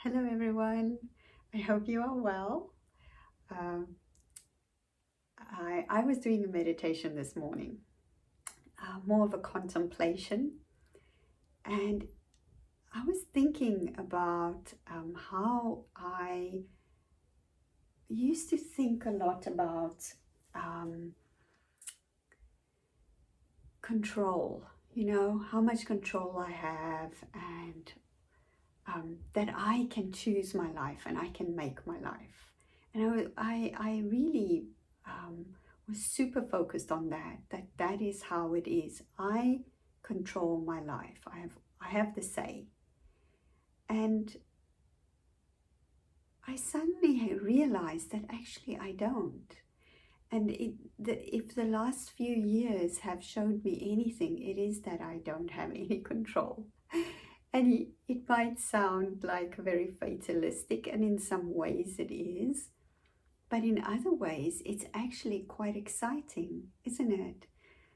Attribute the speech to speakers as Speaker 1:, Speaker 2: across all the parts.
Speaker 1: Hello, everyone. I hope you are well. Um, I was doing a meditation this morning, more of a contemplation, and I was thinking about how I used to think a lot about um, control, how much control I have, and that I can choose my life and I can make my life. And I really was super focused on that is how it is. I control my life. I have the say. And I suddenly realized that actually I don't. And if the last few years have showed me anything, it is that I don't have any control. And it might sound like very fatalistic, and in some ways it is, but in other ways it's actually quite exciting, isn't it?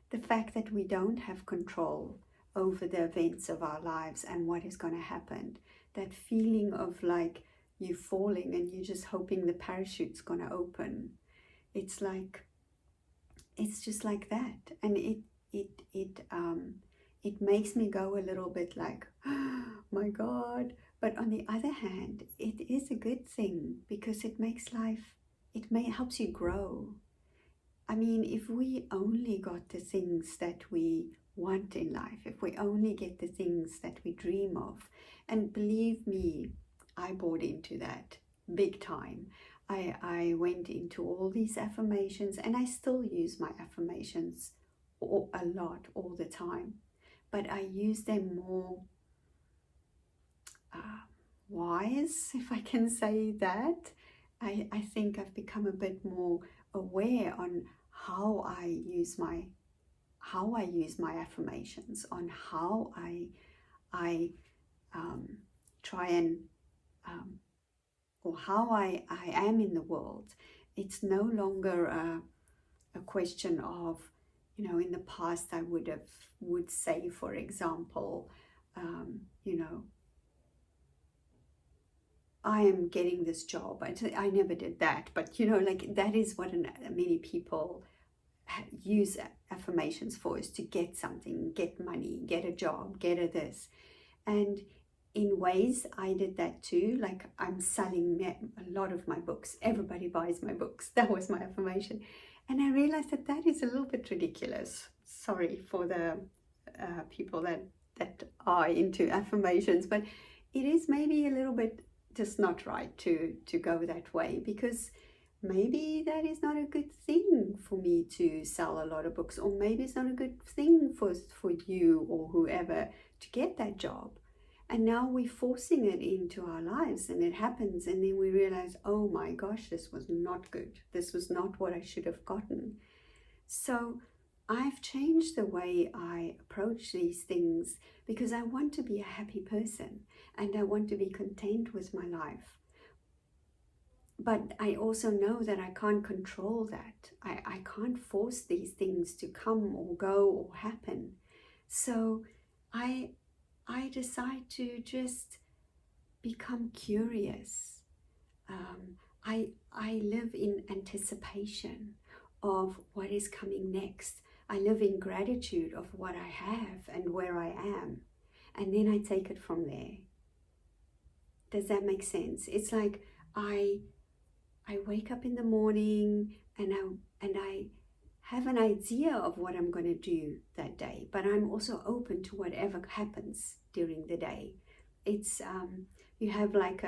Speaker 1: The fact that we don't have control over the events of our lives and what is going to happen. That feeling of like you falling and you're just hoping the parachute's going to open. It's like, it's just like that. And it makes me go a little bit like, oh my God. But on the other hand, it is a good thing because it makes life, helps you grow. I mean, if we only got the things that we want in life, if we only get the things that we dream of, and believe me, I bought into that big time. I went into all these affirmations, and I still use my affirmations a lot all the time, but I use them more uh, wise, if I can say that. I think I've become a bit more aware on how I use my affirmations, on how I um, try and or how I am in the world. It's no longer a question of, in the past I would say, for example, um, you know, I am getting this job. I never did that, but like that is what many people use affirmations for, is to get something, get money, get a job, get a this. And in ways I did that too. Like I'm selling a lot of my books. Everybody buys my books. That was my affirmation. And I realized that that is a little bit ridiculous. Sorry for the people that are into affirmations, but it is maybe a little bit just not right to go that way, because maybe that is not a good thing for me to sell a lot of books, or maybe it's not a good thing for you or whoever to get that job. And now we're forcing it into our lives, and it happens, and then we realize, oh my gosh, this was not good. This was not what I should have gotten. So I've changed the way I approach these things, because I want to be a happy person and I want to be content with my life. But I also know that I can't control that. I can't force these things to come or go or happen. So I decide to just become curious. I live in anticipation of what is coming next. I live in gratitude of what I have and where I am. And then I take it from there. Does that make sense? It's like I wake up in the morning and I have an idea of what I'm going to do that day, but I'm also open to whatever happens during the day. It's you have like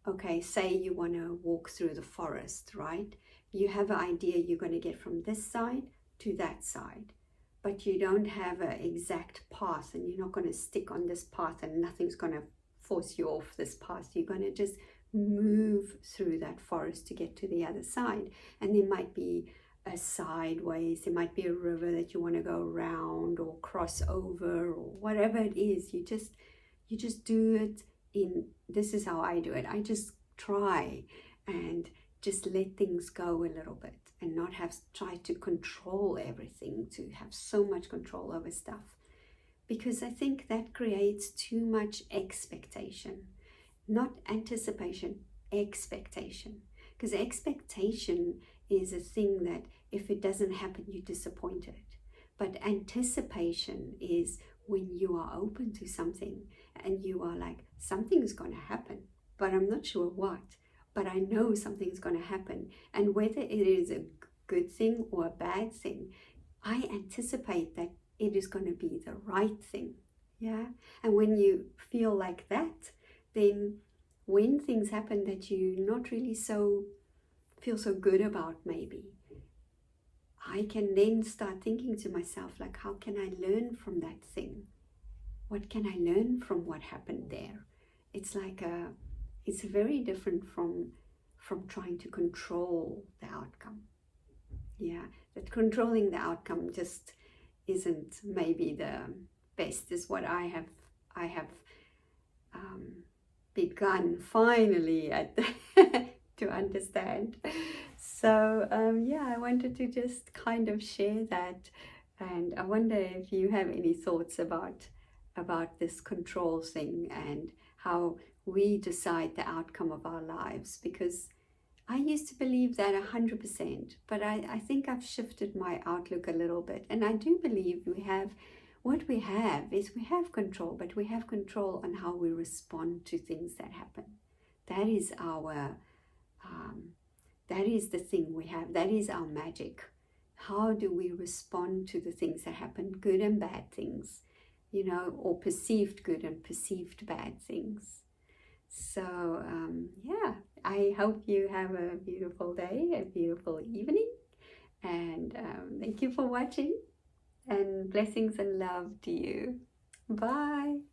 Speaker 1: okay, say you want to walk through the forest, right? You have an idea you're going to get from this side to that side, but you don't have an exact path, and you're not going to stick on this path and nothing's going to force you off this path. You're going to just move through that forest to get to the other side. And there might be a sideways, there might be a river that you want to go around or cross over, or whatever it is. You just do it. This is how I do it. I just try and just let things go a little bit, and not try to control everything, to have so much control over stuff, because I think that creates too much expectation. not anticipation, expectation. Because expectation is a thing that if it doesn't happen, you're disappointed. But anticipation is when you are open to something and you are like, something's going to happen, but I'm not sure what. But I know something's going to happen. And whether it is a good thing or a bad thing, I anticipate that it is going to be the right thing. Yeah. And when you feel like that, then when things happen that you not really feel so good about, maybe I can then start thinking to myself, like, how can I learn from that thing? What can I learn from what happened there? It's like it's very different from trying to control the outcome. Yeah, that controlling the outcome just isn't maybe the best, is what I have begun finally to understand. So yeah, I wanted to just kind of share that, and I wonder if you have any thoughts about this control thing and how we decide the outcome of our lives. Because I used to believe that 100%, but I think I've shifted my outlook a little bit, and I do believe we have control, but we have control on how we respond to things that happen. That is our that is the thing we have. That is our magic. How do we respond to the things that happen, good and bad things, or perceived good and perceived bad things? So yeah, I hope you have a beautiful day, a beautiful evening, and thank you for watching, and blessings and love to you. Bye.